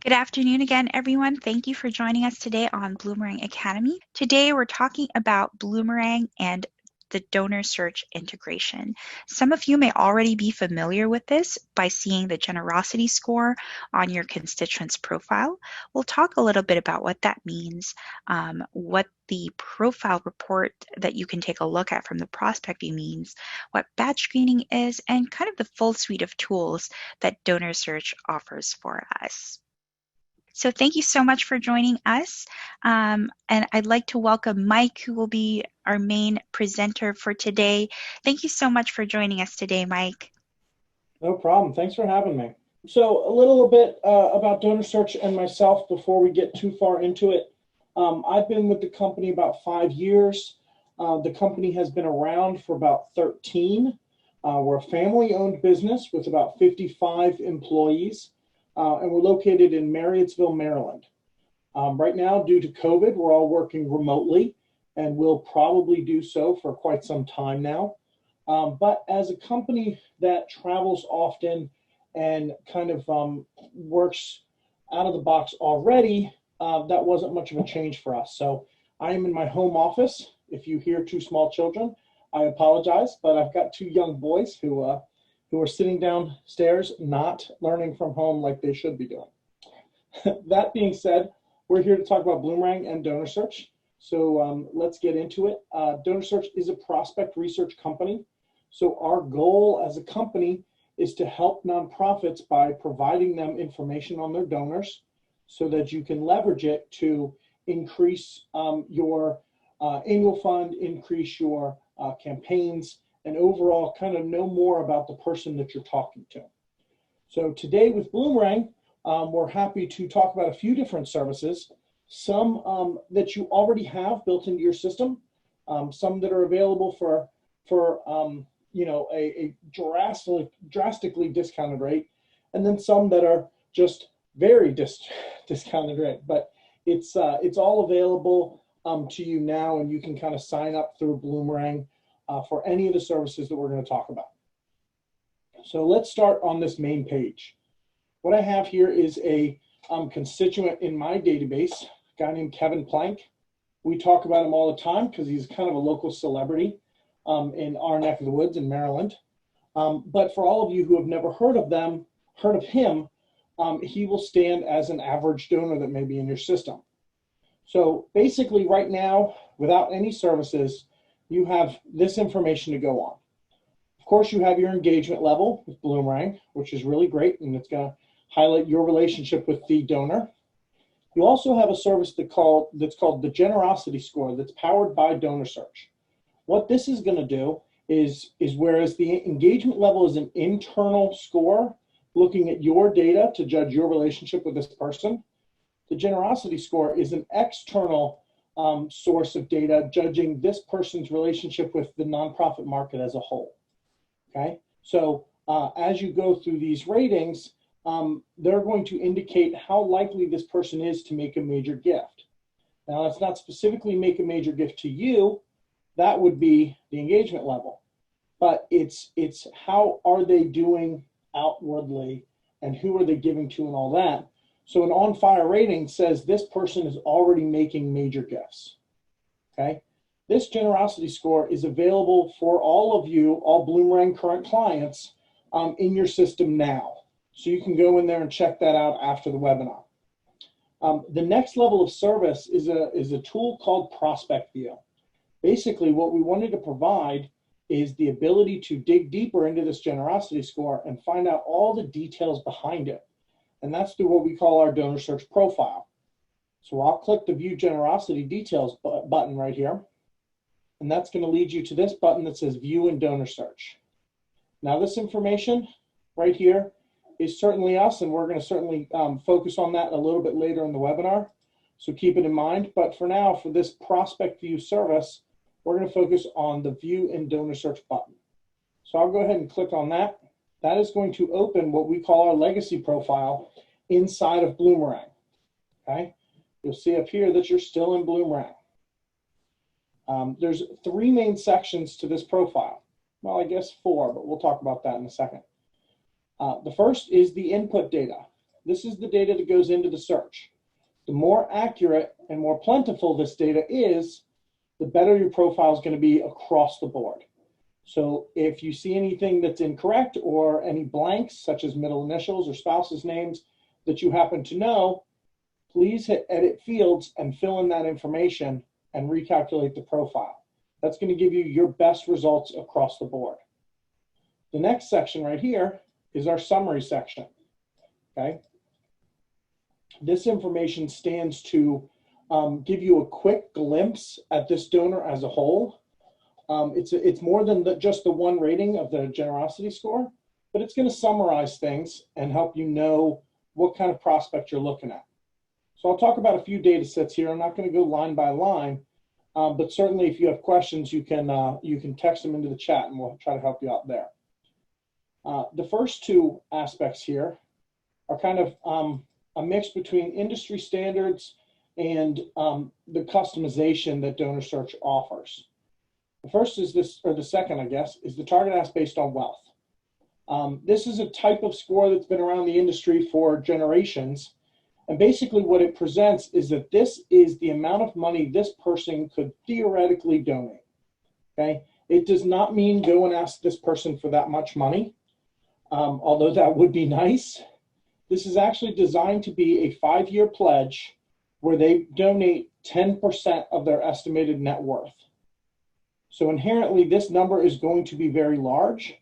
Good afternoon again, everyone. Thank you for joining us today on Bloomerang Academy. Today we're talking about Bloomerang and the DonorSearch integration. Some of you may already be familiar with this by seeing the generosity score on your constituent's profile. We'll talk a little bit about what that means, what the profile report that you can take a look at from the prospect view means, what badge screening is, and kind of the full suite of tools that DonorSearch offers for us. So thank you so much for joining us. And I'd like to welcome Mike, who will be our main presenter for today. Thank you so much for joining us today, Mike. No problem. Thanks for having me. So a little bit about DonorSearch and myself before we get too far into it. I've been with the company about 5 years. The company has been around for about 13. We're a family-owned business with about 55 employees. And we're located in Marriottsville, Maryland. Right now, due to COVID, we're all working remotely, and we'll probably do so for quite some time now. But as a company that travels often and kind of works out of the box already, that wasn't much of a change for us. So I am in my home office. If you hear 2 small children, I apologize, but I've got 2 young boys who are sitting downstairs, not learning from home like they should be doing. That being said, we're here to talk about Bloomerang and DonorSearch. So let's get into it. DonorSearch is a prospect research company. So our goal as a company is to help nonprofits by providing them information on their donors so that you can leverage it to increase your annual fund, increase your campaigns, and overall kind of know more about the person that you're talking to. So today with Bloomerang, we're happy to talk about a few different services, some that you already have built into your system, some that are available for a drastically discounted rate, and then some that are just very discounted rate. But it's all available to you now, and you can kind of sign up through Bloomerang for any of the services that we're going to talk about. So let's start on this main page. What I have here is a constituent in my database, a guy named Kevin Plank. We talk about him all the time because he's kind of a local celebrity in our neck of the woods in Maryland. But for all of you who have never heard of him, he will stand as an average donor that may be in your system. So basically right now, without any services, you have this information to go on. Of course, you have your engagement level with Bloomerang, which is really great, and it's going to highlight your relationship with the donor. You also have a service that's called the generosity score that's powered by DonorSearch. What this is going to do is whereas the engagement level is an internal score looking at your data to judge your relationship with this person, the generosity score is an external source of data judging this person's relationship with the nonprofit market as a whole. Okay, so as you go through these ratings, they're going to indicate how likely this person is to make a major gift. Now, it's not specifically make a major gift to you. That would be the engagement level, but it's how are they doing outwardly and who are they giving to and all that. So an on-fire rating says this person is already making major gifts, okay? This generosity score is available for all of you, all Bloomerang current clients in your system now. So you can go in there and check that out after the webinar. The next level of service is a tool called Prospect View. Basically, what we wanted to provide is the ability to dig deeper into this generosity score and find out all the details behind it. And that's through what we call our DonorSearch profile. So I'll click the View Generosity Details button right here. And that's going to lead you to this button that says View and DonorSearch. Now this information right here is certainly us, and we're going to certainly focus on that a little bit later in the webinar. So keep it in mind. But for now, for this Prospect View service, we're going to focus on the View and DonorSearch button. So I'll go ahead and click on that. That is going to open what we call our legacy profile inside of Bloomerang, okay? You'll see up here that you're still in Bloomerang. There's 3 main sections to this profile. Well, I guess 4, but we'll talk about that in a second. The first is the input data. This is the data that goes into the search. The more accurate and more plentiful this data is, the better your profile is going to be across the board. So if you see anything that's incorrect or any blanks, such as middle initials or spouses' names that you happen to know, please hit edit fields and fill in that information and recalculate the profile. That's going to give you your best results across the board. The next section right here is our summary section. Okay. This information stands to give you a quick glimpse at this donor as a whole. It's more than just the one rating of the generosity score, but it's going to summarize things and help you know what kind of prospect you're looking at. So I'll talk about a few data sets here. I'm not going to go line by line, but certainly if you have questions, you can text them into the chat and we'll try to help you out there. The first two aspects here are kind of a mix between industry standards and the customization that DonorSearch offers. The first is this, or the second, I guess, is the target ask based on wealth. This is a type of score that's been around the industry for generations. And basically what it presents is that this is the amount of money this person could theoretically donate. Okay? It does not mean go and ask this person for that much money, although that would be nice. This is actually designed to be a 5-year pledge where they donate 10% of their estimated net worth. So inherently, this number is going to be very large.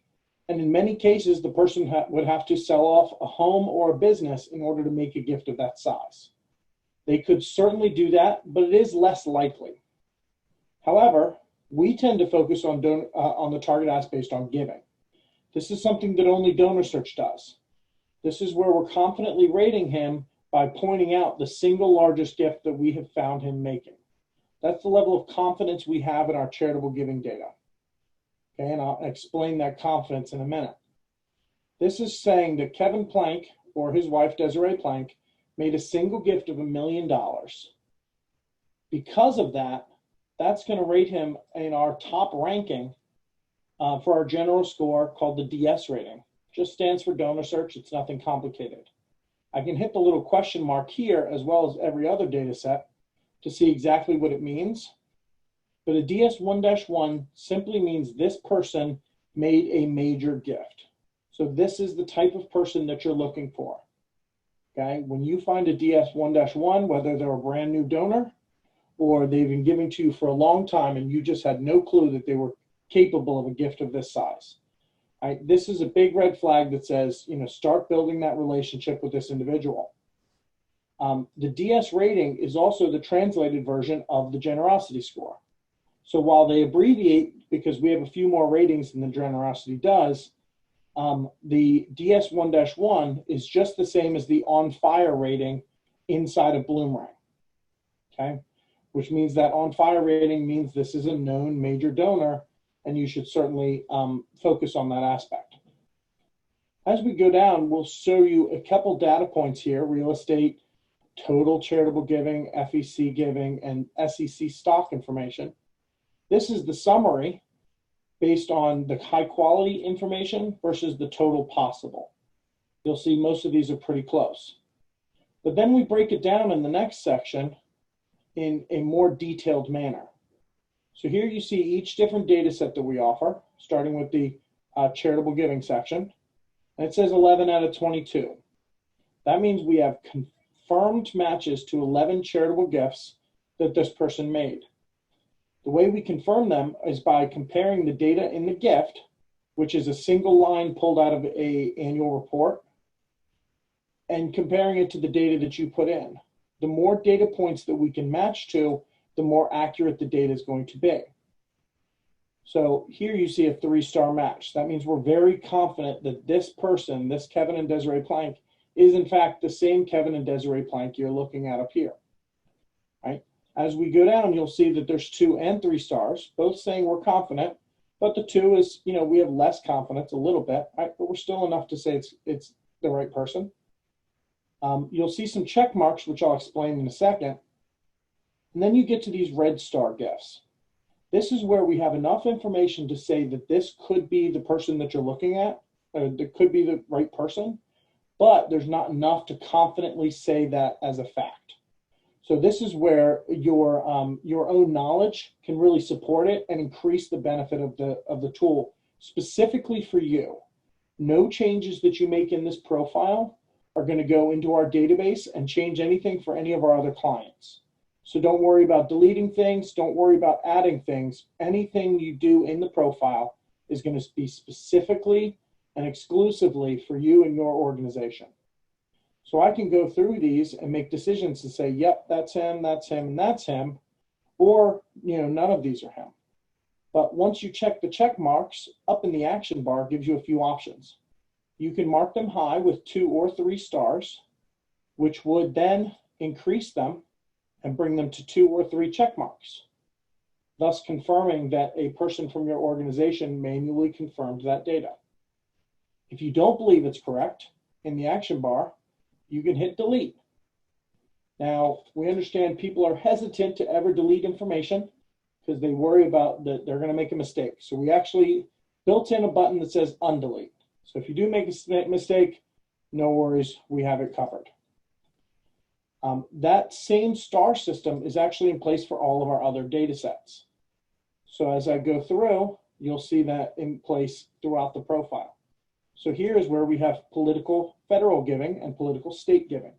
And in many cases, the person would have to sell off a home or a business in order to make a gift of that size. They could certainly do that, but it is less likely. However, we tend to focus on the target ask based on giving. This is something that only DonorSearch does. This is where we're confidently rating him by pointing out the single largest gift that we have found him making. That's the level of confidence we have in our charitable giving data. Okay, and I'll explain that confidence in a minute. This is saying that Kevin Plank or his wife Desiree Plank made a single gift of $1 million. Because of that, that's going to rate him in our top ranking for our general score called the DS rating. Just stands for DonorSearch. It's nothing complicated. I can hit the little question mark here as well as every other data set to see exactly what it means. But a DS1-1 simply means this person made a major gift. So this is the type of person that you're looking for. Okay, when you find a DS1-1, whether they're a brand new donor or they've been giving to you for a long time and you just had no clue that they were capable of a gift of this size. Right, this is a big red flag that says, start building that relationship with this individual. The DS rating is also the translated version of the generosity score. So while they abbreviate, because we have a few more ratings than the generosity does, the DS1-1 is just the same as the on fire rating inside of Bloomerang. Okay, which means that on fire rating means this is a known major donor, and you should certainly focus on that aspect. As we go down, we'll show you a couple data points here: real estate, total charitable giving, FEC giving, and SEC stock information. This is the summary based on the high quality information versus the total possible. You'll see most of these are pretty close. But then we break it down in the next section in a more detailed manner. So here you see each different data set that we offer, starting with the charitable giving section. And it says 11 out of 22. That means we have confirmed matches to 11 charitable gifts that this person made. The way we confirm them is by comparing the data in the gift, which is a single line pulled out of an annual report, and comparing it to the data that you put in. The more data points that we can match to, the more accurate the data is going to be. So here you see a 3-star match. That means we're very confident that this person, this Kevin and Desiree Plank, is in fact the same Kevin and Desiree Plank you're looking at up here. Right? As we go down, you'll see that there's 2 and 3 stars, both saying we're confident, but the 2 is, we have less confidence a little bit, right? But we're still enough to say it's the right person. You'll see some check marks, which I'll explain in a second. And then you get to these red star gifts. This is where we have enough information to say that this could be the person that you're looking at, that could be the right person, but there's not enough to confidently say that as a fact. So this is where your own knowledge can really support it and increase the benefit of the tool specifically for you. No changes that you make in this profile are going to go into our database and change anything for any of our other clients. So don't worry about deleting things. Don't worry about adding things. Anything you do in the profile is going to be specifically and exclusively for you and your organization. So I can go through these and make decisions to say, yep, that's him, and that's him, or none of these are him. But once you check the check marks, up in the action bar gives you a few options. You can mark them high with 2 or 3 stars, which would then increase them and bring them to 2 or 3 check marks, thus confirming that a person from your organization manually confirmed that data. If you don't believe it's correct, in the action bar, you can hit delete. Now, we understand people are hesitant to ever delete information because they worry about that they're going to make a mistake. So we actually built in a button that says undelete. So if you do make a mistake, no worries, we have it covered. That same star system is actually in place for all of our other data sets. So as I go through, you'll see that in place throughout the profile. So here is where we have political federal giving and political state giving.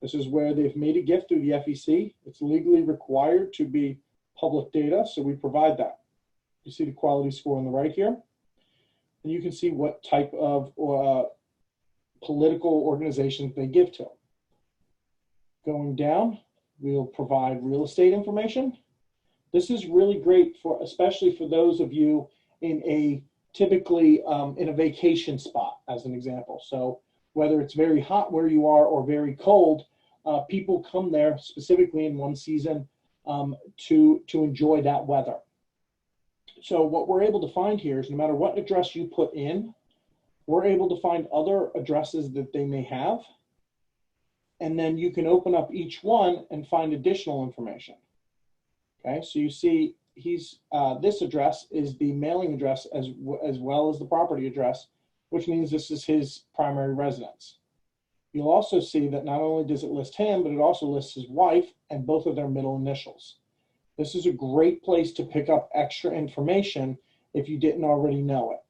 This is where they've made a gift through the FEC. It's legally required to be public data, so we provide that. You see the quality score on the right here. And you can see what type of political organizations they give to. Going down, we'll provide real estate information. This is really great for, especially for those of you in a typically in a vacation spot, as an example. So whether it's very hot where you are or very cold, people come there specifically in one season to enjoy that weather. So what we're able to find here is no matter what address you put in, we're able to find other addresses that they may have. And then you can open up each one and find additional information. Okay, so you see this address is the mailing address as well as the property address, which means this is his primary residence. You'll also see that not only does it list him, but it also lists his wife and both of their middle initials. This is a great place to pick up extra information if you didn't already know it.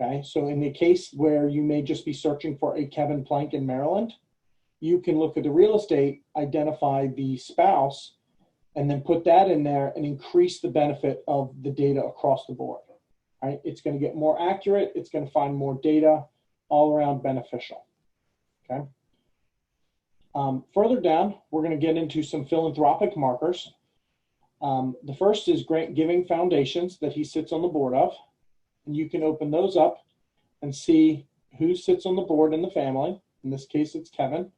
Okay, so in the case where you may just be searching for a Kevin Plank in Maryland, you can look at the real estate, identify the spouse, and then put that in there and increase the benefit of the data across the board. Right? It's going to get more accurate. It's going to find more data, all around beneficial. Okay. Further down, we're going to get into some philanthropic markers. The first is grant giving foundations that he sits on the board of. And you can open those up and see who sits on the board in the family. In this case, it's Kevin,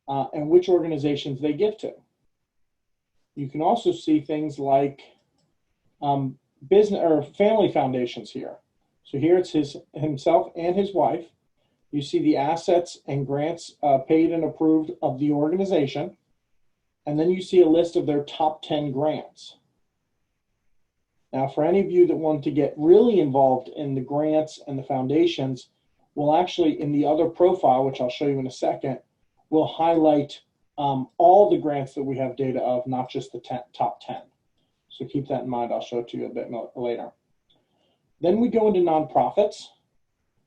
and which organizations they give to. You can also see things like business or family foundations here. So here it's himself and his wife. You see the assets and grants paid and approved of the organization. And then you see a list of their top 10 grants. Now, for any of you that want to get really involved in the grants and the foundations, we'll actually, in the other profile, which I'll show you in a second, we'll highlight all the grants that we have data of, not just the top 10. So keep that in mind. I'll show it to you a bit later. Then we go into nonprofits.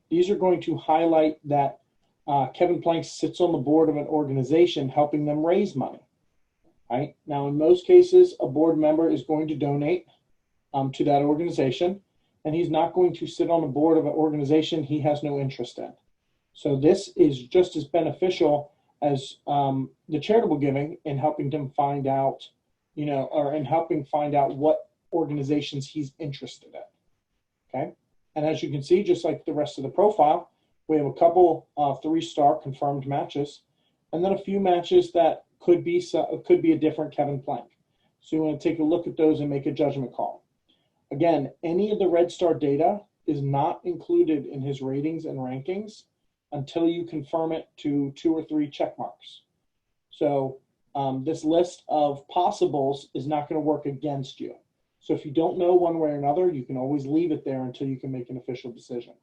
These are going to highlight that Kevin Plank sits on the board of an organization helping them raise money. Right? Now, in most cases, a board member is going to donate to that organization, and he's not going to sit on the board of an organization he has no interest in. So this is just as beneficial as the charitable giving in helping them find out, or in helping find out what organizations he's interested in. Okay, and as you can see, just like the rest of the profile, we have a couple 3-star confirmed matches, and then a few matches that could be a different Kevin Plank. So you want to take a look at those and make a judgment call. Again, any of the red star data is not included in his ratings and rankings until you confirm it to 2 or 3 check marks. So this list of possibles is not going to work against you. So if you don't know one way or another, you can always leave it there until you can make an official decision.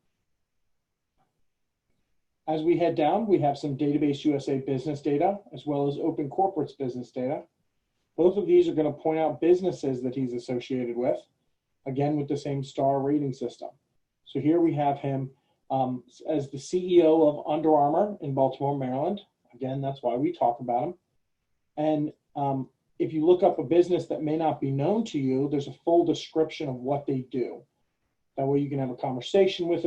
As we head down, we have some Database USA business data, as well as Open Corporate's business data. Both of these are going to point out businesses that he's associated with, again, with the same star rating system. So here we have him as the CEO of Under Armour in Baltimore, Maryland. Again, that's why we talk about him. And if you look up a business that may not be known to you, there's a full description of what they do. That way you can have a conversation with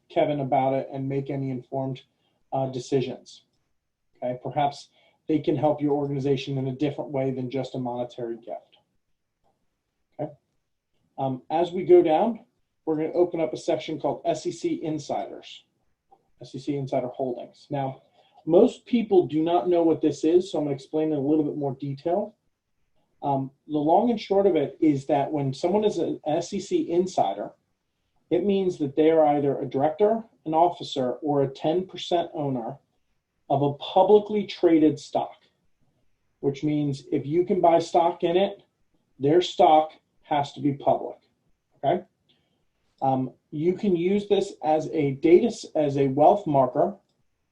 Kevin about it and make any informed decisions. Okay, perhaps they can help your organization in a different way than just a monetary gift. Okay. As we go down, we're going to open up a section called SEC Insiders, SEC Insider Holdings. Now, most people do not know what this is, so I'm going to explain in a little bit more detail. The long and short of it is that when someone is an SEC insider, it means that they are either a director, an officer, or a 10% owner of a publicly traded stock, which means if you can buy stock in it, their stock has to be public. Okay. You can use this as a wealth marker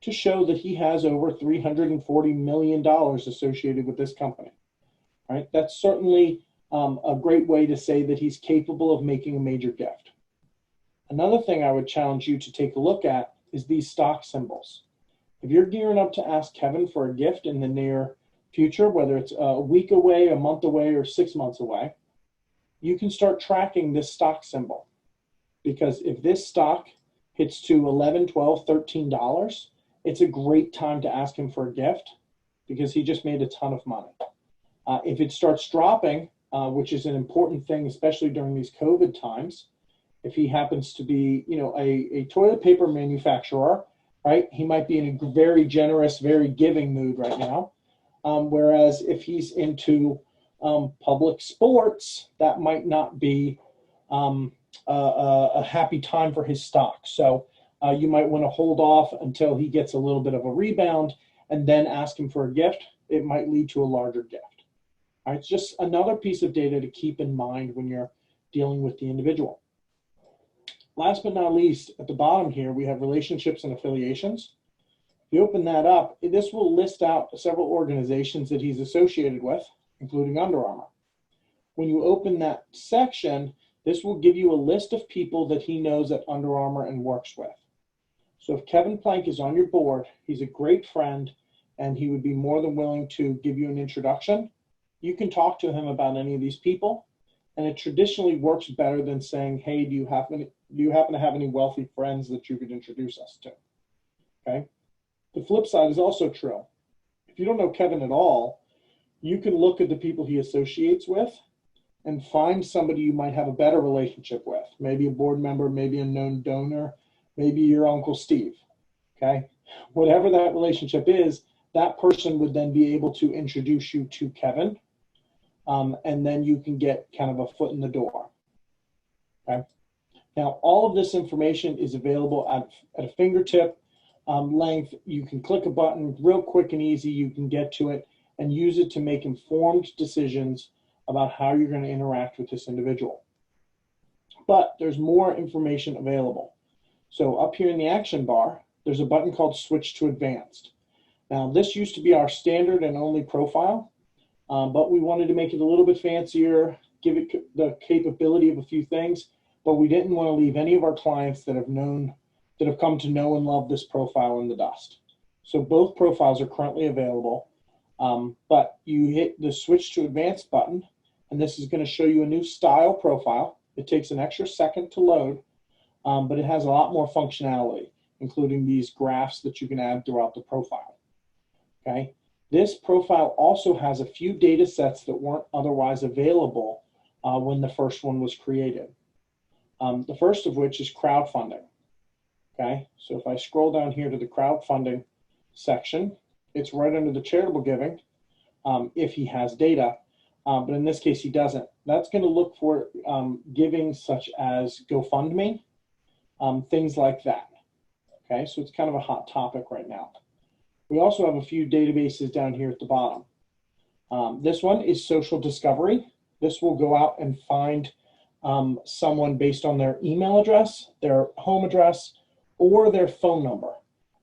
to show that he has over $340 million associated with this company. All right, that's certainly a great way to say that he's capable of making a major gift. Another thing I would challenge you to take a look at is these stock symbols. If you're gearing up to ask Kevin for a gift in the near future, whether it's a week away, a month away, or 6 months away, you can start tracking this stock symbol. Because if this stock hits to $11, $12, $13, it's a great time to ask him for a gift because he just made a ton of money. If it starts dropping, which is an important thing, especially during these COVID times, if he happens to be, a toilet paper manufacturer, right, he might be in a very generous, very giving mood right now. Whereas if he's into public sports, that might not be a happy time for his stock. So you might want to hold off until he gets a little bit of a rebound and then ask him for a gift. It might lead to a larger gift. All right, it's just another piece of data to keep in mind when you're dealing with the individual. Last but not least, at the bottom here, we have relationships and affiliations. If you open that up, this will list out several organizations that he's associated with, including Under Armour. When you open that section, this will give you a list of people that he knows at Under Armour and works with. So if Kevin Plank is on your board, he's a great friend, and he would be more than willing to give you an introduction. You can talk to him about any of these people, and it traditionally works better than saying, hey, do you happen to have any wealthy friends that you could introduce us to? Okay. The flip side is also true. If you don't know Kevin at all, you can look at the people he associates with and find somebody you might have a better relationship with, maybe a board member, maybe a known donor, maybe your Uncle Steve, okay? Whatever that relationship is, that person would then be able to introduce you to Kevin, and then you can get kind of a foot in the door, okay? Now, all of this information is available at a fingertip length. You can click a button real quick and easy. You can get to it and use it to make informed decisions about how you're going to interact with this individual. But there's more information available. So up here in the action bar, there's a button called Switch to Advanced. Now, this used to be our standard and only profile, but we wanted to make it a little bit fancier, give it the capability of a few things, but we didn't want to leave any of our clients that have come to know and love this profile in the dust. So both profiles are currently available, but you hit the Switch to Advanced button, and this is going to show you a new style profile. It takes an extra second to load, but it has a lot more functionality, including these graphs that you can add throughout the profile. Okay. This profile also has a few data sets that weren't otherwise available when the first one was created. The first of which is crowdfunding. Okay, so if I scroll down here to the crowdfunding section, it's right under the charitable giving if he has data, but in this case he doesn't. That's going to look for giving such as GoFundMe, things like that. Okay, so it's kind of a hot topic right now. We also have a few databases down here at the bottom. This one is Social Discovery. This will go out and find someone based on their email address, their home address, or their phone number.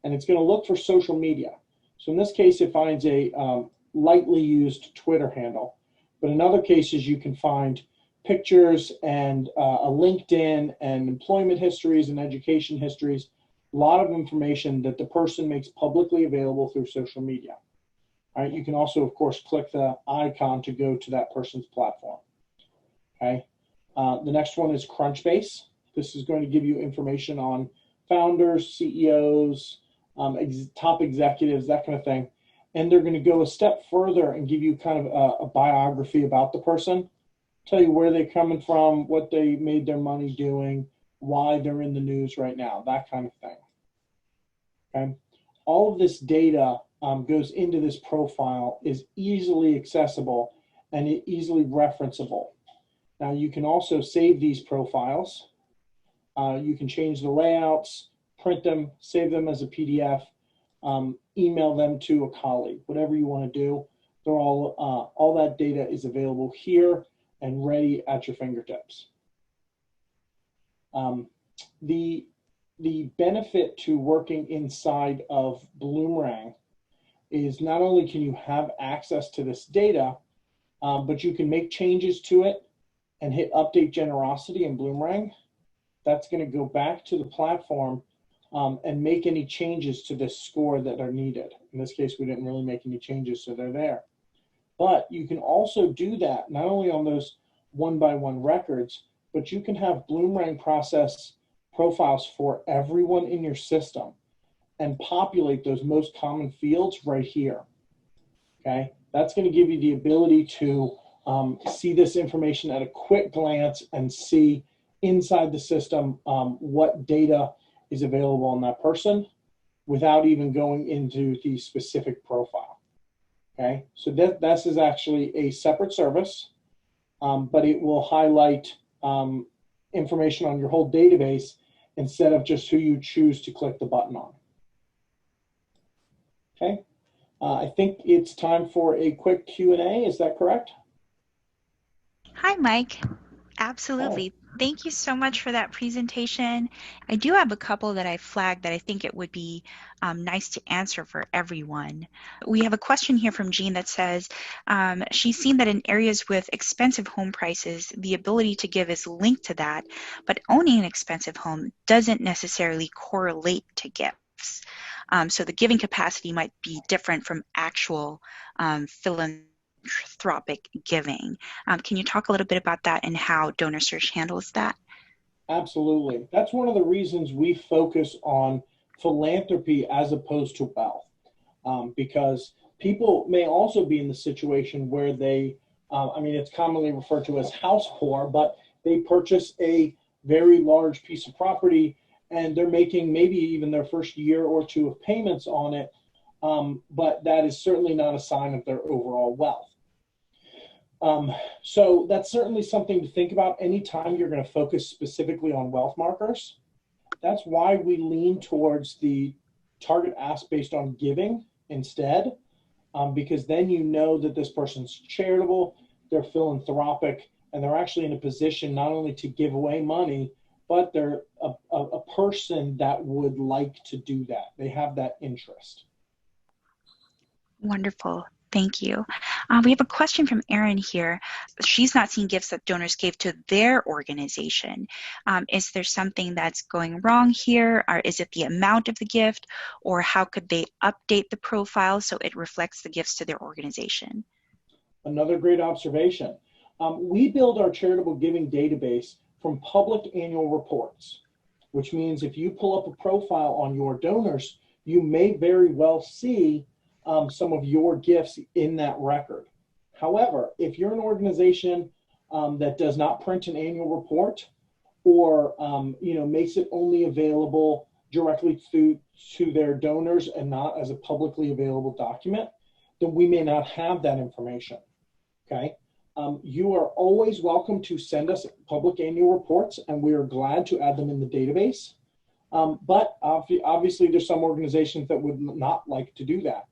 and it's going to look for social media. So in this case, it finds a lightly used Twitter handle. But in other cases, you can find pictures and a LinkedIn and employment histories and education histories, a lot of information that the person makes publicly available through social media. All right, you can also, of course, click the icon to go to that person's platform. Okay, the next one is Crunchbase. This is going to give you information on founders, CEOs, top executives, that kind of thing. And they're going to go a step further and give you kind of a biography about the person, tell you where they're coming from, what they made their money doing, why they're in the news right now, that kind of thing. Okay, all of this data goes into this profile, is easily accessible and easily referenceable. Now you can also save these profiles. You can change the layouts, print them, save them as a PDF, email them to a colleague, whatever you want to do. They're all that data is available here and ready at your fingertips. The benefit to working inside of Bloomerang is not only can you have access to this data, but you can make changes to it and hit update generosity in Bloomerang. That's going to go back to the platform and make any changes to this score that are needed. In this case, we didn't really make any changes, so they're there. But you can also do that not only on those one-by-one records, but you can have Bloomerang process profiles for everyone in your system and populate those most common fields right here. Okay, that's going to give you the ability to see this information at a quick glance and see inside the system what data is available on that person without even going into the specific profile. Okay, so this is actually a separate service, but it will highlight information on your whole database instead of just who you choose to click the button on. Okay, I think it's time for a quick Q&A. Is that correct? Hi, Mike. Absolutely. Thank you so much for that presentation. I do have a couple that I flagged that I think it would be nice to answer for everyone. We have a question here from Jean that says, she's seen that in areas with expensive home prices, the ability to give is linked to that, but owning an expensive home doesn't necessarily correlate to gifts. So the giving capacity might be different from actual philanthropic giving. Can you talk a little bit about that and how DonorSearch handles that? Absolutely. That's one of the reasons we focus on philanthropy as opposed to wealth, because people may also be in the situation where they, I mean, it's commonly referred to as house poor, but they purchase a very large piece of property and they're making maybe even their first year or two of payments on it, but that is certainly not a sign of their overall wealth. So that's certainly something to think about anytime you're going to focus specifically on wealth markers. That's why we lean towards the target ask based on giving instead, because then you know that this person's charitable, they're philanthropic, and they're actually in a position not only to give away money, but they're a person that would like to do that. They have that interest. Wonderful. Thank you. We have a question from Erin here. She's not seen gifts that donors gave to their organization. Is there something that's going wrong here? Or is it the amount of the gift? Or how could they update the profile so it reflects the gifts to their organization? Another great observation. We build our charitable giving database from public annual reports, which means if you pull up a profile on your donors, you may very well see some of your gifts in that record. However, if you're an organization that does not print an annual report or makes it only available directly to their donors and not as a publicly available document, then we may not have that information. Okay. You are always welcome to send us public annual reports, and we are glad to add them in the database. But obviously, there's some organizations that would not like to do that.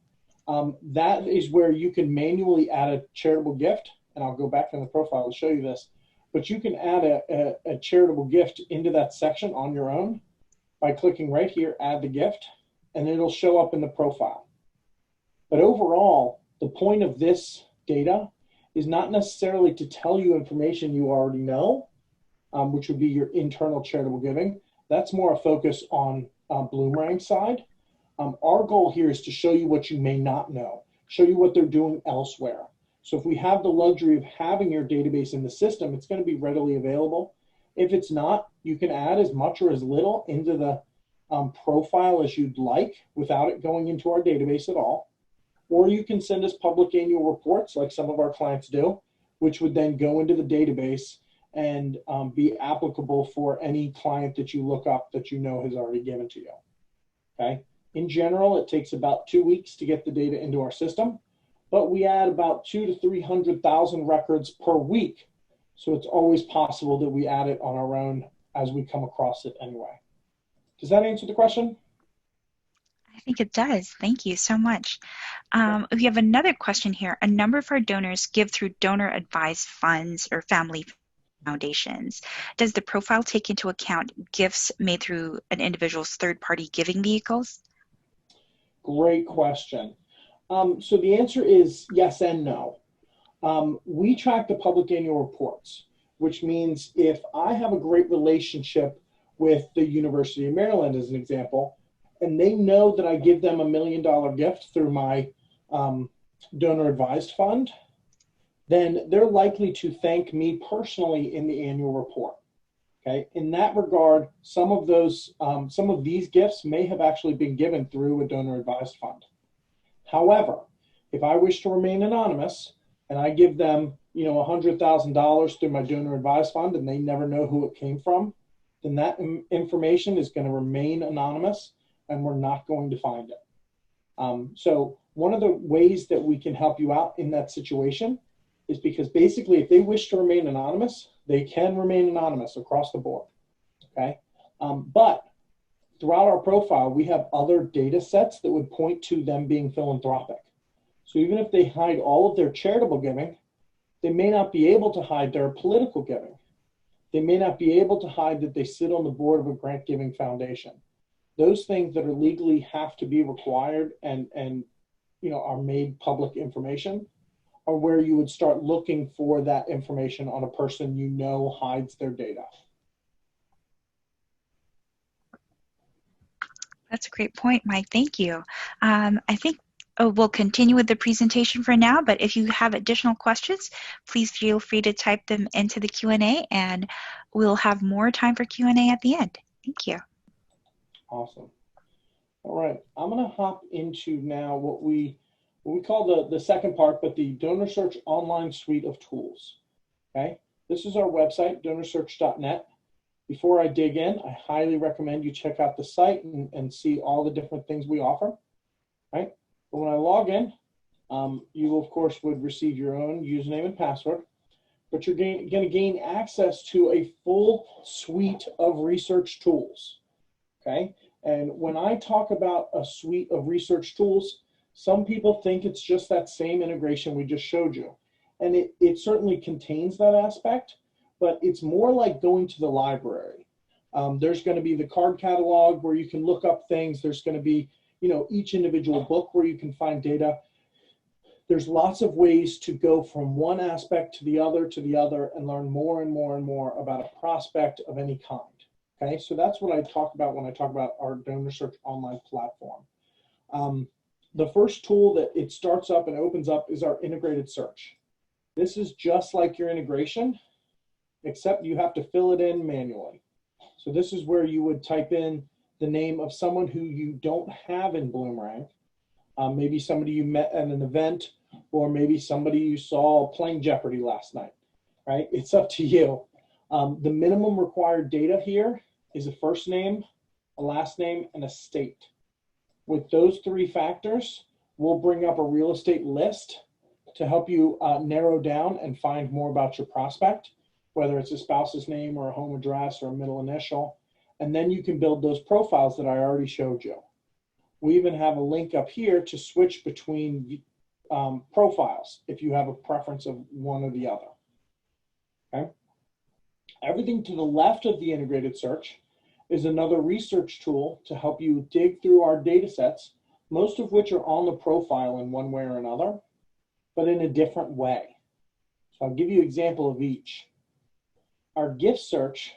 That is where you can manually add a charitable gift, and I'll go back in the profile to show you this. But you can add a charitable gift into that section on your own by clicking right here, add the gift, and it'll show up in the profile. But overall, the point of this data is not necessarily to tell you information you already know, which would be your internal charitable giving. That's more a focus on Bloomerang side. Our goal here is to show you what you may not know, show you what they're doing elsewhere. So if we have the luxury of having your database in the system, it's going to be readily available. If it's not, you can add as much or as little into the profile as you'd like without it going into our database at all. Or you can send us public annual reports like some of our clients do, which would then go into the database and be applicable for any client that you look up that you know has already given to you. Okay. In general, it takes about 2 weeks to get the data into our system, but we add about 200,000 to 300,000 records per week. So it's always possible that we add it on our own as we come across it anyway. Does that answer the question? I think it does. Thank you so much. We have another question here. A number of our donors give through donor-advised funds or family foundations. Does the profile take into account gifts made through an individual's third-party giving vehicles? Great question. So the answer is yes and no. We track the public annual reports, which means if I have a great relationship with the University of Maryland, as an example, and they know that I give them $1 million gift through my donor advised fund, then they're likely to thank me personally in the annual report. Okay. In that regard, some of these gifts may have actually been given through a donor advised fund. However, if I wish to remain anonymous and I give them, $100,000 through my donor advised fund and they never know who it came from, then that information is going to remain anonymous and we're not going to find it. So one of the ways that we can help you out in that situation is because basically if they wish to remain anonymous, they can remain anonymous across the board, okay? But throughout our profile, we have other data sets that would point to them being philanthropic. So even if they hide all of their charitable giving, they may not be able to hide their political giving. They may not be able to hide that they sit on the board of a grant giving foundation. Those things that are legally have to be required and are made public information are where you would start looking for that information on a person you know hides their data. That's a great point, Mike. Thank you. I think we'll continue with the presentation for now, but if you have additional questions, please feel free to type them into the Q&A and we'll have more time for Q&A at the end. Thank you. Awesome. All right, I'm going to hop into now what we call the second part, but the DonorSearch online suite of tools. Okay, this is our website, DonorSearch.net. Before I dig in, I highly recommend you check out the site and see all the different things we offer. Right, but when I log in, you of course would receive your own username and password, but you're going to gain access to a full suite of research tools. Okay, and when I talk about a suite of research tools, some people think it's just that same integration we just showed you. And it certainly contains that aspect, but it's more like going to the library. There's going to be the card catalog where you can look up things. There's going to be, each individual book where you can find data. There's lots of ways to go from one aspect to the other and learn more and more and more about a prospect of any kind. Okay, so that's what I talk about when I talk about our DonorSearch online platform. The first tool that it starts up and opens up is our integrated search. This is just like your integration, except you have to fill it in manually. So this is where you would type in the name of someone who you don't have in Bloomerang, maybe somebody you met at an event, or maybe somebody you saw playing Jeopardy last night, right? It's up to you. The minimum required data here is a first name, a last name, and a state. With those three factors, we'll bring up a real estate list to help you narrow down and find more about your prospect, whether it's a spouse's name or a home address or a middle initial. And then you can build those profiles that I already showed you. We even have a link up here to switch between profiles if you have a preference of one or the other. Okay. Everything to the left of the integrated search is another research tool to help you dig through our data sets, most of which are on the profile in one way or another, but in a different way. So I'll give you an example of each. Our gift search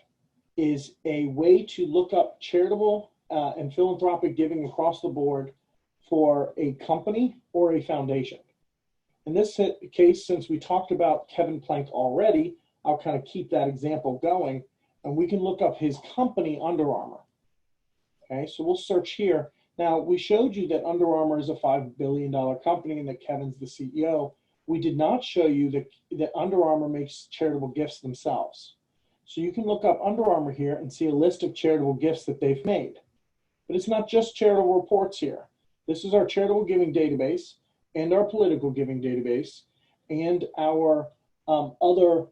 is a way to look up charitable and philanthropic giving across the board for a company or a foundation. In this case, since we talked about Kevin Plank already, I'll kind of keep that example going, and we can look up his company, Under Armour. Okay, so we'll search here. Now, we showed you that Under Armour is a $5 billion company and that Kevin's the CEO. We did not show you that Under Armour makes charitable gifts themselves. So you can look up Under Armour here and see a list of charitable gifts that they've made. But it's not just charitable reports here. This is our charitable giving database and our political giving database and our other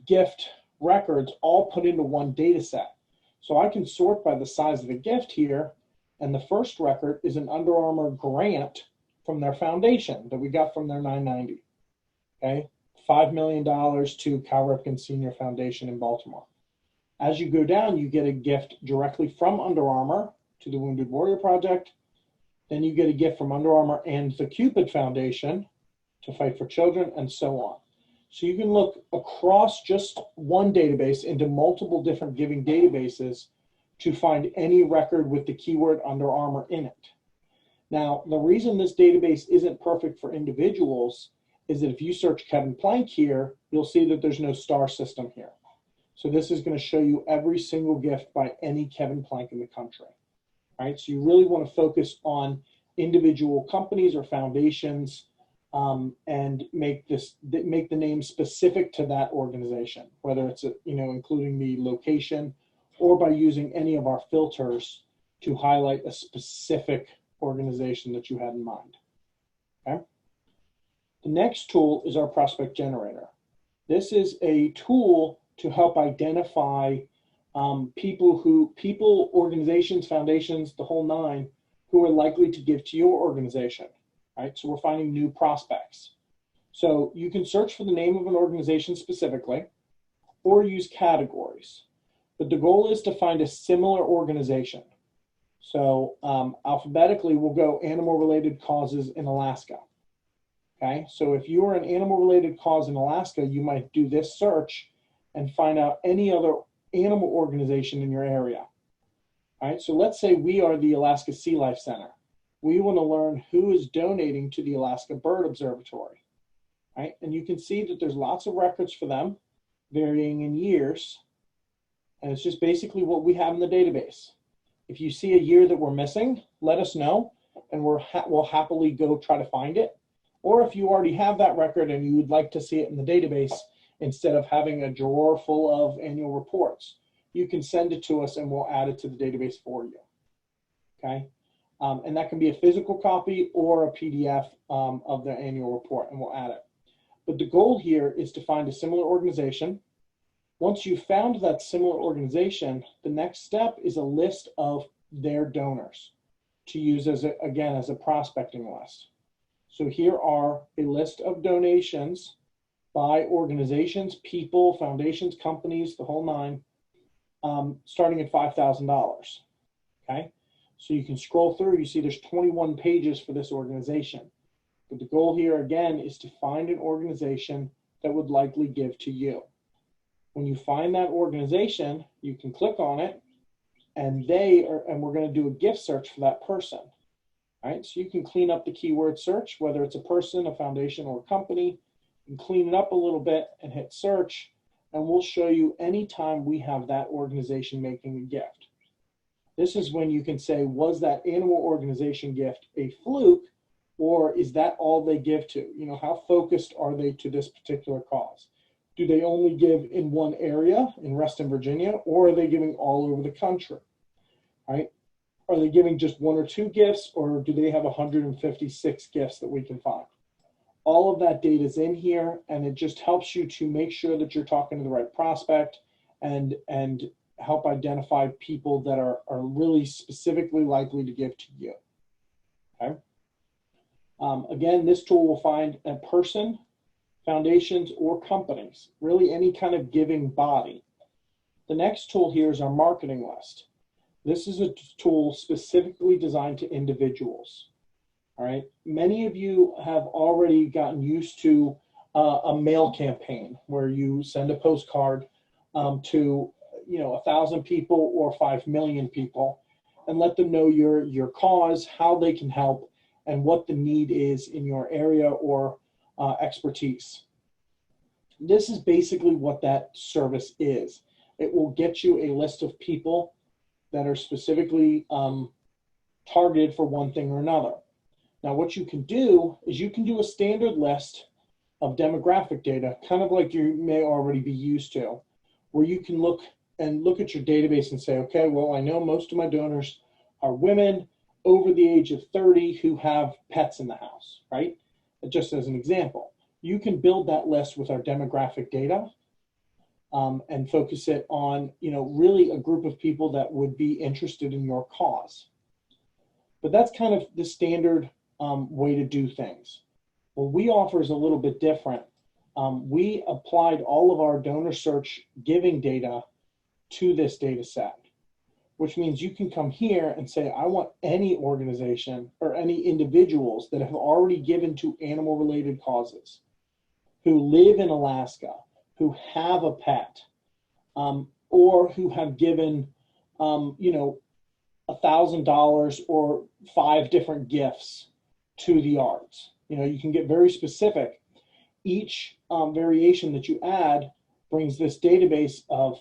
gift records all put into one data set. So I can sort by the size of the gift here, and the first record is an Under Armour grant from their foundation that we got from their 990. Okay, $5 million to Cal Ripken Senior Foundation in Baltimore. As you go down, you get a gift directly from Under Armour to the Wounded Warrior Project. Then you get a gift from Under Armour and the Cupid Foundation to Fight for Children, and so on. So you can look across just one database into multiple different giving databases to find any record with the keyword Under Armour in it. Now, the reason this database isn't perfect for individuals is that if you search Kevin Plank here, you'll see that there's no star system here. So this is going to show you every single gift by any Kevin Plank in the country. All right, so you really want to focus on individual companies or foundations and make the name specific to that organization, whether it's including the location or by using any of our filters to highlight a specific organization that you had in mind. Okay. The next tool is our prospect generator. This is a tool to help identify people, organizations, foundations, the whole nine, who are likely to give to your organization, right? So we're finding new prospects. So you can search for the name of an organization specifically or use categories. But the goal is to find a similar organization. So alphabetically, we'll go animal-related causes in Alaska. Okay, so if you are an animal-related cause in Alaska, you might do this search and find out any other animal organization in your area. All right, so let's say we are the Alaska Sea Life Center. We want to learn who is donating to the Alaska Bird Observatory. Right, and you can see that there's lots of records for them, varying in years, and it's just basically what we have in the database. If you see a year that we're missing, let us know, and we'll happily go try to find it. Or if you already have that record and you would like to see it in the database, instead of having a drawer full of annual reports, you can send it to us and we'll add it to the database for you. Okay, and that can be a physical copy or a PDF of the annual report, and we'll add it. But the goal here is to find a similar organization. Once you've found that similar organization, the next step is a list of their donors to use as a prospecting list. So here are a list of donations by organizations, people, foundations, companies, the whole nine, starting at $5,000. Okay, so you can scroll through. You see there's 21 pages for this organization. But the goal here again is to find an organization that would likely give to you. When you find that organization, you can click on it, and we're going to do a gift search for that person. All right, so you can clean up the keyword search, whether it's a person, a foundation, or a company. You can clean it up a little bit and hit search, and we'll show you anytime we have that organization making a gift. This is when you can say, was that animal organization gift a fluke, or is that all they give to? You know, how focused are they to this particular cause? Do they only give in one area in Reston, Virginia, or are they giving all over the country? Right? Are they giving just one or two gifts, or do they have 156 gifts that we can find? All of that data is in here, and it just helps you to make sure that you're talking to the right prospect and help identify people that are really specifically likely to give to you. Okay. Again, this tool will find a person, foundations, or companies, really any kind of giving body. The next tool here is our marketing list. This is a tool specifically designed to individuals. All right. Many of you have already gotten used to a mail campaign where you send a postcard to 1,000 people or 5 million people and let them know your cause, how they can help, and what the need is in your area or expertise. This is basically what that service is. It will get you a list of people that are specifically targeted for one thing or another. Now, what you can do is you can do a standard list of demographic data, kind of like you may already be used to, where you can look at your database and say, okay, well, I know most of my donors are women over the age of 30 who have pets in the house, right? Just as an example. You can build that list with our demographic data and focus it on, really a group of people that would be interested in your cause. But that's kind of the standard way to do things. What we offer is a little bit different. We applied all of our DonorSearch giving data to this data set, which means you can come here and say, I want any organization or any individuals that have already given to animal-related causes, who live in Alaska, who have a pet, or who have given, $1,000 or 5 different gifts to the arts. You can get very specific. Each variation that you add brings this database of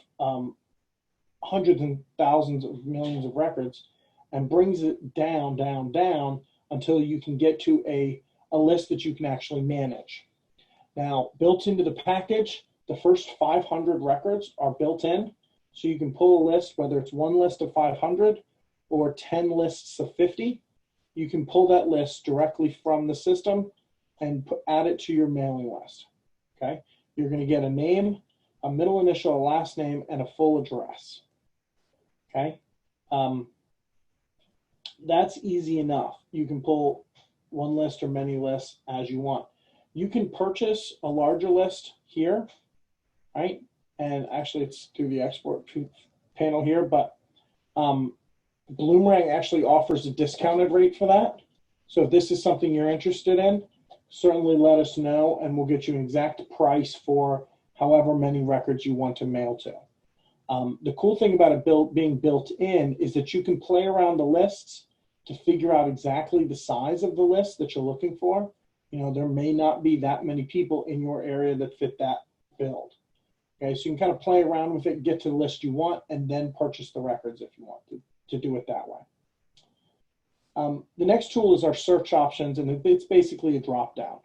hundreds and thousands of millions of records and brings it down until you can get to a list that you can actually manage. Now, built into the package, the first 500 records are built in, so you can pull a list, whether it's one list of 500 or 10 lists of 50. You can pull that list directly from the system and add it to your mailing list. Okay, you're going to get a name, a middle initial, a last name, and a full address. Okay, that's easy enough. You can pull one list or many lists as you want. You can purchase a larger list here, right? And actually it's through the export panel here, but Bloomerang actually offers a discounted rate for that. So if this is something you're interested in, certainly let us know and we'll get you an exact price for however many records you want to mail to. The cool thing about it being built in is that you can play around the lists to figure out exactly the size of the list that you're looking for. There may not be that many people in your area that fit that build. Okay, so you can kind of play around with it, get to the list you want, and then purchase the records if you want to do it that way. The next tool is our search options, and it's basically a drop down.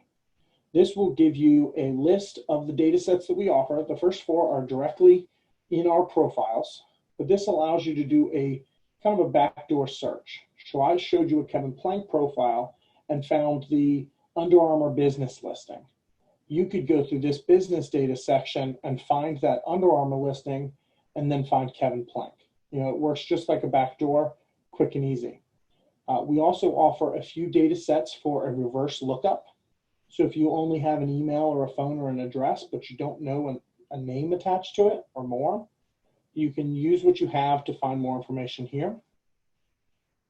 This will give you a list of the data sets that we offer. The first 4 are directly in our profiles, but this allows you to do a kind of a backdoor search. So I showed you a Kevin Plank profile and found the Under Armour business listing. You could go through this business data section and find that Under Armour listing and then find Kevin Plank. It works just like a backdoor, quick and easy. We also offer a few data sets for a reverse lookup. So if you only have an email or a phone or an address, but you don't know a name attached to it or more, you can use what you have to find more information here.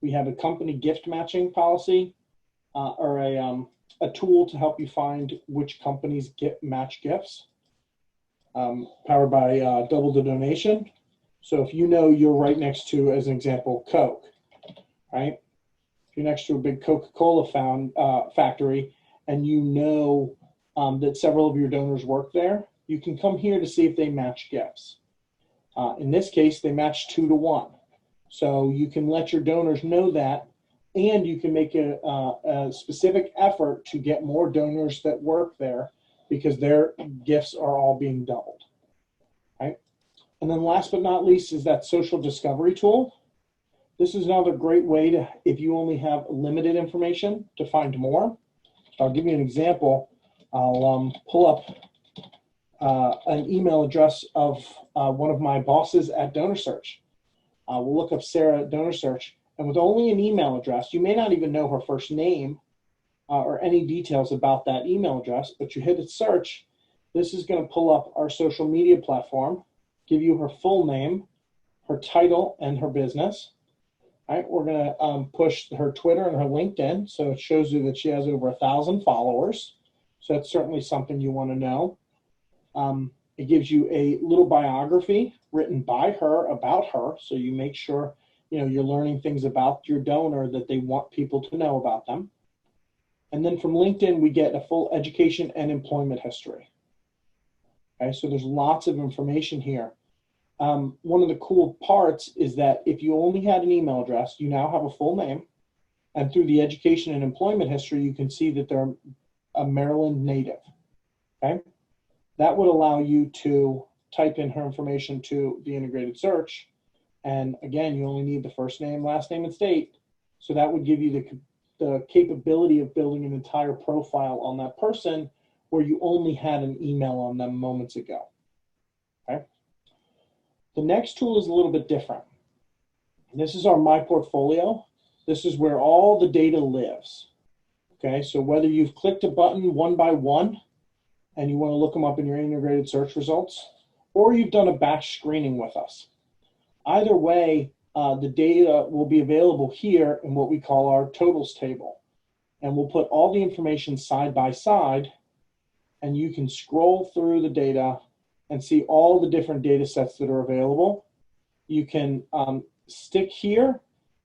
We have a company gift matching policy or a tool to help you find which companies match gifts, powered by Double the Donation. So if you're right next to, as an example, Coke, right? If you're next to a big Coca-Cola factory and that several of your donors work there, you can come here to see if they match gifts. In this case, they match 2 to 1. So you can let your donors know that, and you can make a specific effort to get more donors that work there because their gifts are all being doubled, right? And then last but not least is that social discovery tool. This is another great way to, if you only have limited information, to find more. I'll give you an example. I'll pull up an email address of one of my bosses at DonorSearch. We'll look up Sarah at DonorSearch, and with only an email address, you may not even know her first name or any details about that email address, but you hit a search. This is going to pull up our social media platform, give you her full name, her title, and her business. All right, we're going to push her Twitter and her LinkedIn. So it shows you that she has over 1,000 followers. So that's certainly something you want to know. It gives you a little biography written by her about her. So you make sure, you're learning things about your donor that they want people to know about them. And then from LinkedIn, we get a full education and employment history. Okay, so there's lots of information here. One of the cool parts is that if you only had an email address, you now have a full name. And through the education and employment history, you can see that they're a Maryland native. Okay, that would allow you to type in her information to the integrated search. And again, you only need the first name, last name, and state. So that would give you the capability of building an entire profile on that person where you only had an email on them moments ago. Okay. The next tool is a little bit different. This is our My Portfolio. This is where all the data lives. Okay, so whether you've clicked a button one by one and you want to look them up in your integrated search results, or you've done a batch screening with us. Either way, the data will be available here in what we call our totals table. And we'll put all the information side by side, and you can scroll through the data and see all the different data sets that are available. You can stick here,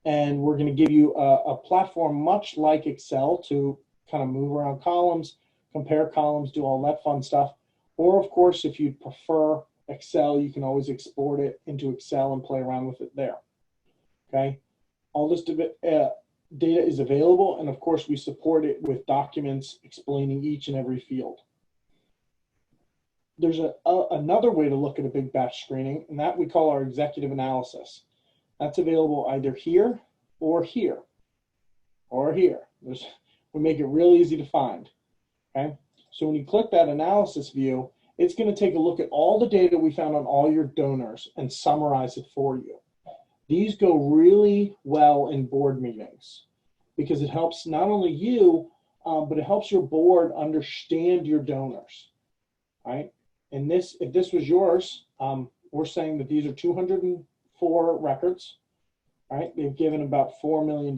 and we're going to give you a platform much like Excel to kind of move around columns, compare columns, do all that fun stuff. Or of course, if you prefer Excel, you can always export it into Excel and play around with it there. Okay, all this data is available, and of course we support it with documents explaining each and every field. There's another way to look at a big batch screening, and that we call our executive analysis. That's available either here or here or here. We make it real easy to find. Okay, so when you click that analysis view, it's going to take a look at all the data we found on all your donors and summarize it for you. These go really well in board meetings because it helps not only you, but it helps your board understand your donors, right? And if this was yours, we're saying that these are 204 records, right? They've given about $4 million,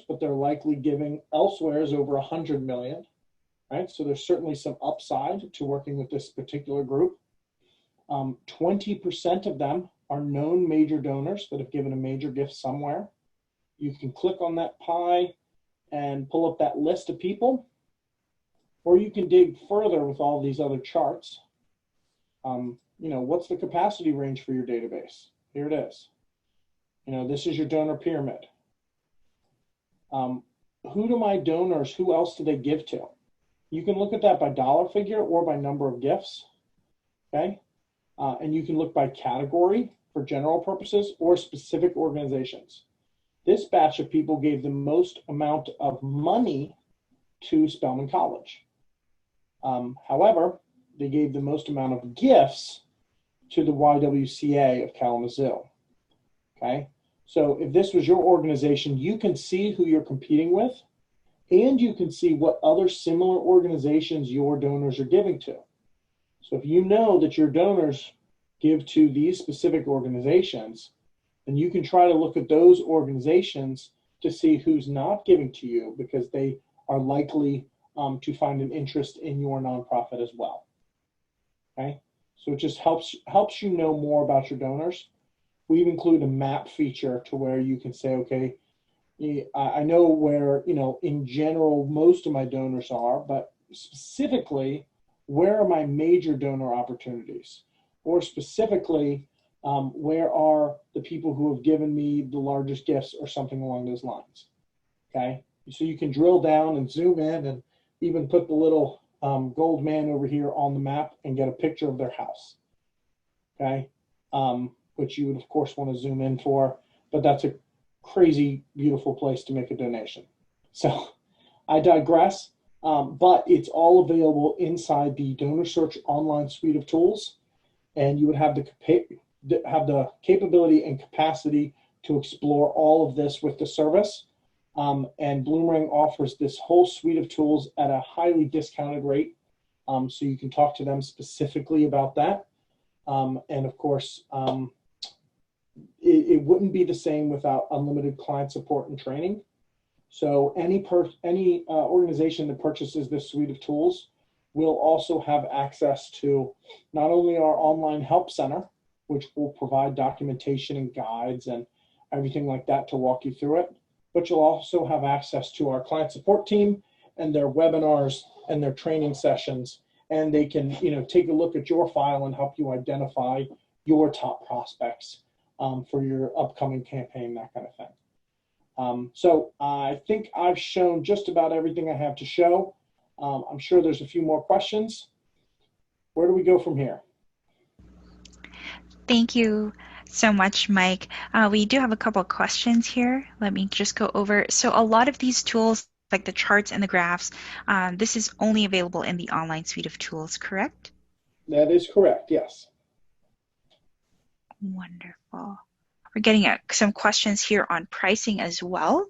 but they're likely giving elsewhere is over 100 million, right? So there's certainly some upside to working with this particular group. 20% of them are known major donors that have given a major gift somewhere. You can click on that pie and pull up that list of people, or you can dig further with all these other charts. What's the capacity range for your database? Here it is. This is your donor pyramid. Who do my donors, who else do they give to? You can look at that by dollar figure or by number of gifts, okay? And you can look by category for general purposes or specific organizations. This batch of people gave the most amount of money to Spelman College. However, they gave the most amount of gifts to the YWCA of Kalamazoo, okay? So if this was your organization, you can see who you're competing with, and you can see what other similar organizations your donors are giving to. So if you know that your donors give to these specific organizations, then you can try to look at those organizations to see who's not giving to you because they are likely to find an interest in your nonprofit as well. Okay, so it just helps you know more about your donors. We've included a map feature to where you can say, okay, I know where, in general, most of my donors are, but specifically, where are my major donor opportunities? Or specifically, where are the people who have given me the largest gifts or something along those lines? Okay, so you can drill down and zoom in and even put the little gold man over here on the map and get a picture of their house. Okay, which you would, of course, want to zoom in for, but that's a crazy, beautiful place to make a donation. So I digress, but it's all available inside the DonorSearch online suite of tools, and you would have the capability and capacity to explore all of this with the service. And Bloomerang offers this whole suite of tools at a highly discounted rate, so you can talk to them specifically about that. And of course, it wouldn't be the same without unlimited client support and training. So any organization that purchases this suite of tools will also have access to not only our online help center, which will provide documentation and guides and everything like that to walk you through it, but you'll also have access to our client support team and their webinars and their training sessions. And they can, take a look at your file and help you identify your top prospects for your upcoming campaign, that kind of thing. So I think I've shown just about everything I have to show. I'm sure there's a few more questions. Where do we go from here? Thank you so much, Mike. We do have a couple of questions here. Let me just go over. So a lot of these tools, like the charts and the graphs, this is only available in the online suite of tools, correct? That is correct, yes. Wonderful. We're getting some questions here on pricing as well.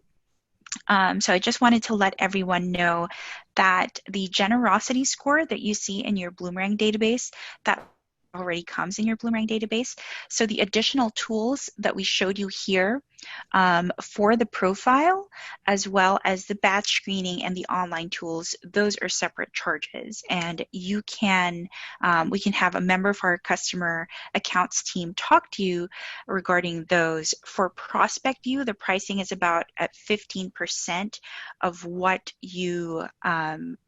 So I just wanted to let everyone know that the generosity score that you see in your Bloomerang database, that already comes in your Bloomerang database. So the additional tools that we showed you here for the profile, as well as the batch screening and the online tools, those are separate charges. And you can, we can have a member of our customer accounts team talk to you regarding those. For prospect view, the pricing is about at 15% of what you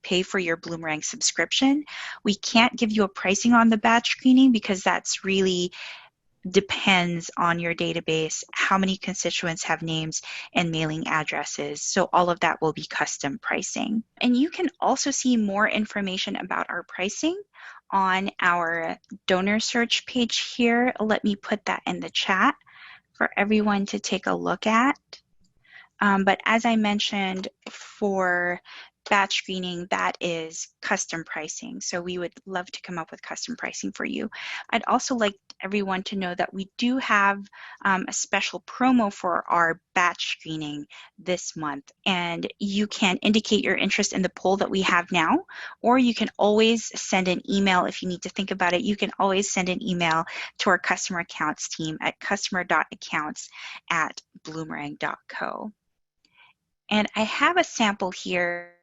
pay for your Bloomerang subscription. We can't give you a pricing on the batch screening because that's really depends on your database, how many constituents have names and mailing addresses. So all of that will be custom pricing. And you can also see more information about our pricing on our DonorSearch page here. Let me put that in the chat for everyone to take a look at. But as I mentioned, for batch screening, that is custom pricing. So we would love to come up with custom pricing for you. I'd also like everyone to know that we do have a special promo for our batch screening this month. And you can indicate your interest in the poll that we have now, or you can always send an email if you need to think about it. You can always send an email to our customer accounts team at customer.accounts@bloomerang.co. And I have a sample here.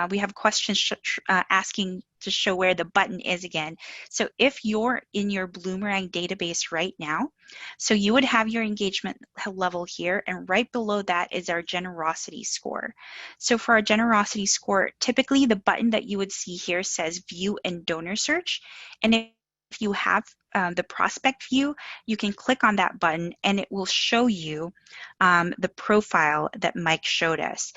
We have questions asking to show where the button is again. So if you're in your Bloomerang database right now, so you would have your engagement level here, and right below that is our generosity score. So for our generosity score, typically the button that you would see here says View and Donor Search. And if you have the prospect view, you can click on that button and it will show you the profile that Mike showed us.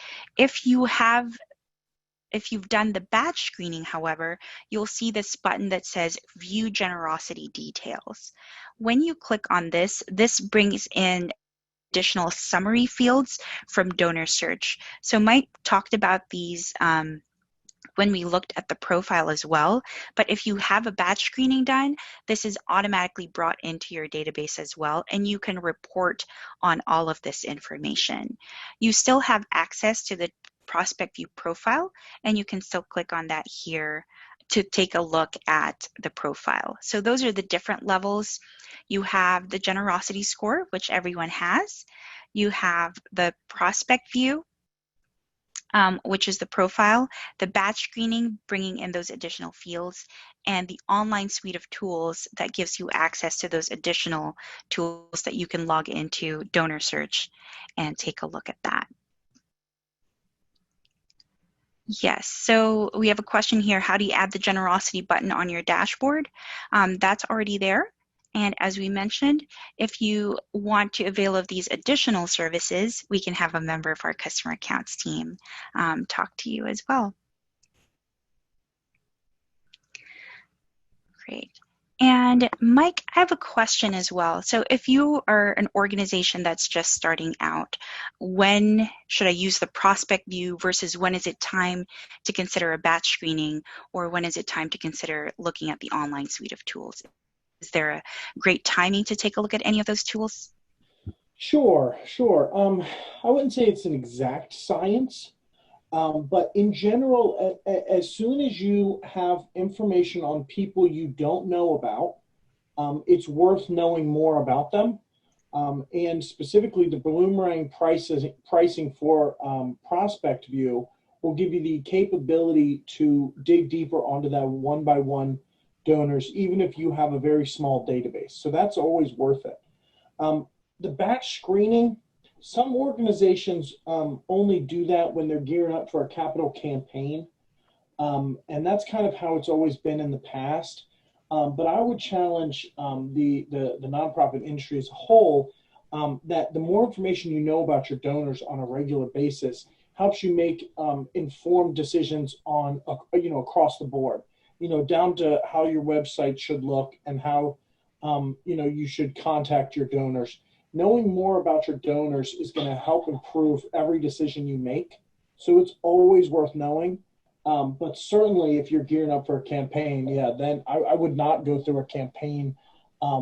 If you've done the batch screening, however, you'll see this button that says View Generosity Details. When you click on this, this brings in additional summary fields from DonorSearch. So Mike talked about these when we looked at the profile as well, but if you have a batch screening done, this is automatically brought into your database as well, and you can report on all of this information. You still have access to the prospect view profile, and you can still click on that here to take a look at the profile. So those are the different levels. You have the generosity score, which everyone has. You have the prospect view, which is the profile, the batch screening, bringing in those additional fields, and the online suite of tools that gives you access to those additional tools that you can log into DonorSearch and take a look at that. Yes, so we have a question here. How do you add the generosity button on your dashboard? That's already there. And as we mentioned, if you want to avail of these additional services, we can have a member of our customer accounts team talk to you as well. Great. And Mike, I have a question as well. So if you are an organization that's just starting out, when should I use the prospect view versus when is it time to consider a batch screening, or when is it time to consider looking at the online suite of tools? Is there a great timing to take a look at any of those tools? Sure. I wouldn't say it's an exact science, but in general, as soon as you have information on people you don't know about, it's worth knowing more about them. And specifically the Bloomerang pricing for prospect view will give you the capability to dig deeper onto that one by one donors, even if you have a very small database. So that's always worth it. The batch screening, some organizations only do that when they're gearing up for a capital campaign. And that's kind of how it's always been in the past. But I would challenge the nonprofit industry as a whole that the more information you know about your donors on a regular basis helps you make informed decisions on across the board. Down to how your website should look and how you should contact your donors. Knowing more about your donors is going to help improve every decision you make. So it's always worth knowing. But certainly if you're gearing up for a campaign, then I would not go through a campaign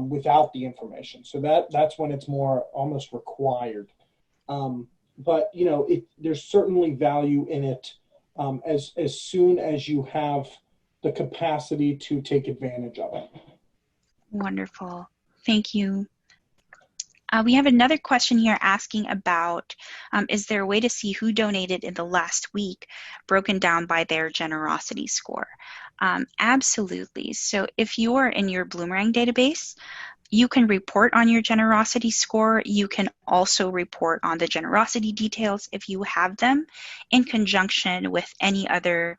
without the information. So that's when it's more almost required. But there's certainly value in it as soon as you have the capacity to take advantage of it. Wonderful. Thank you. We have another question here asking about, is there a way to see who donated in the last week broken down by their generosity score? Absolutely. So if you are in your Bloomerang database, you can report on your generosity score. You can also report on the generosity details if you have them in conjunction with any other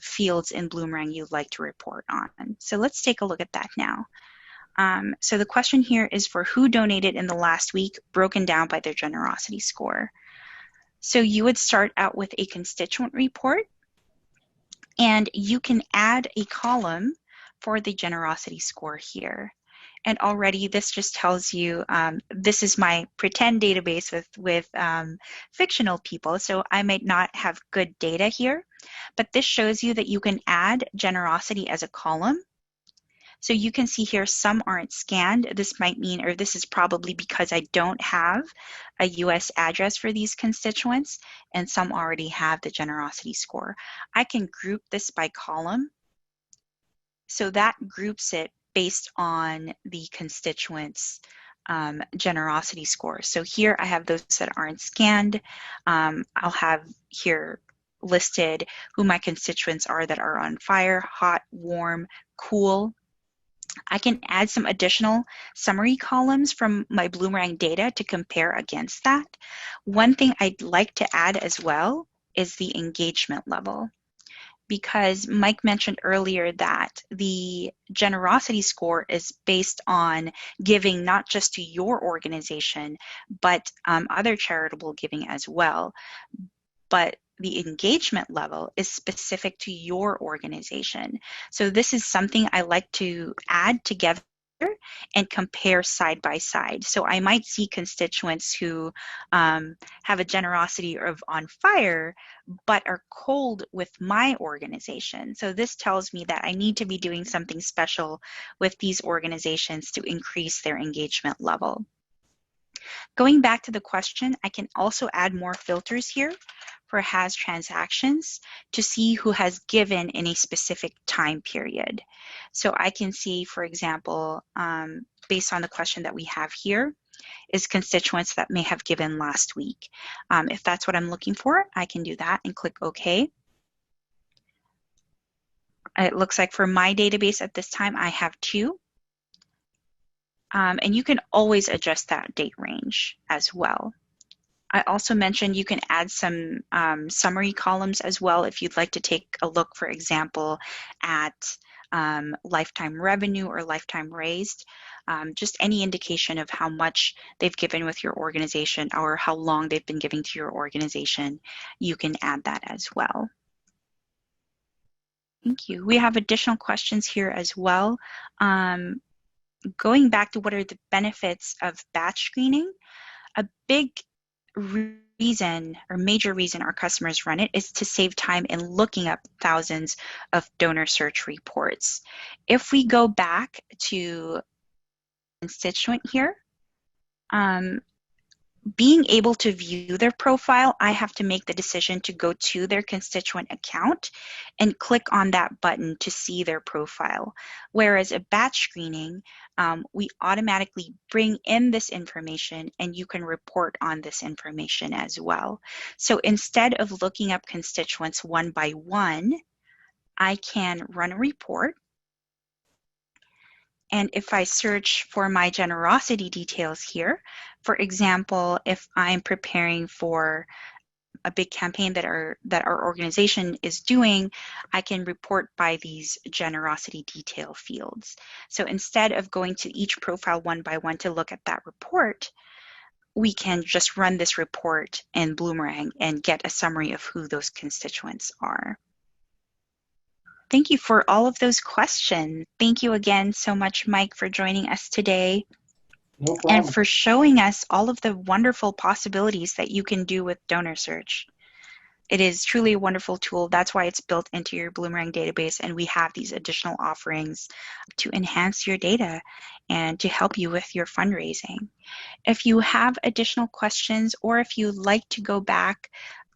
fields in Bloomerang you'd like to report on. So let's take a look at that now. So the question here is for who donated in the last week broken down by their generosity score. So you would start out with a constituent report, and you can add a column for the generosity score here. And already this just tells you, this is my pretend database with fictional people, so I might not have good data here, but this shows you that you can add generosity as a column. So you can see here some aren't scanned. This might mean, or this is probably because I don't have a US address for these constituents, and some already have the generosity score. I can group this by column. So that groups it based on the constituents' generosity score. So here I have those that aren't scanned. I'll have here listed who my constituents are that are on fire, hot, warm, cool. I can add some additional summary columns from my Bloomerang data to compare against that. One thing I'd like to add as well is the engagement level, because Mike mentioned earlier that the generosity score is based on giving not just to your organization, but other charitable giving as well. But the engagement level is specific to your organization. So this is something I like to add together and compare side by side. So I might see constituents who have a generosity of on fire, but are cold with my organization. So this tells me that I need to be doing something special with these organizations to increase their engagement level. Going back to the question, I can also add more filters here for has transactions to see who has given in a specific time period. So I can see, for example, based on the question that we have here, is constituents that may have given last week. If that's what I'm looking for, I can do that and click OK. It looks like for my database at this time, I have 2. And you can always adjust that date range as well. I also mentioned you can add some summary columns as well if you'd like to take a look, for example, at lifetime revenue or lifetime raised. Just any indication of how much they've given with your organization or how long they've been giving to your organization, you can add that as well. Thank you. We have additional questions here as well. Going back to what are the benefits of batch screening, a big reason or major reason our customers run it is to save time in looking up thousands of donor search reports. If we go back to constituent here, being able to view their profile, I have to make the decision to go to their constituent account and click on that button to see their profile. Whereas a batch screening, we automatically bring in this information and you can report on this information as well. So instead of looking up constituents one by one, I can run a report. And if I search for my generosity details here, for example, if I'm preparing for a big campaign that our organization is doing, I can report by these generosity detail fields. So instead of going to each profile one by one to look at that report, we can just run this report in Bloomerang and get a summary of who those constituents are. Thank you for all of those questions. Thank you again so much, Mike, for joining us today. No problem. And for showing us all of the wonderful possibilities that you can do with DonorSearch. It is truly a wonderful tool. That's why it's built into your Bloomerang database, and we have these additional offerings to enhance your data and to help you with your fundraising. If you have additional questions, or if you'd like to go back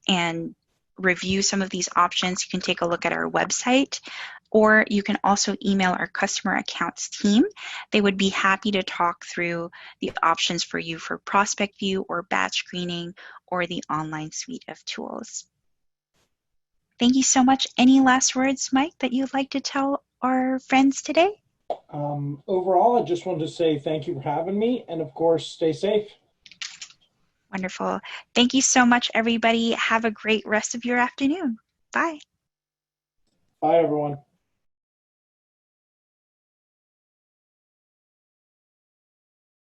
and review some of these options, you can take a look at our website, or you can also email our customer accounts team. They would be happy to talk through the options for you for prospect view or batch screening or the online suite of tools. Thank you so much. Any last words, Mike, that you'd like to tell our friends today? Overall, I just wanted to say thank you for having me, and of course, stay safe. Wonderful. Thank you so much, everybody. Have a great rest of your afternoon. Bye. Bye, everyone.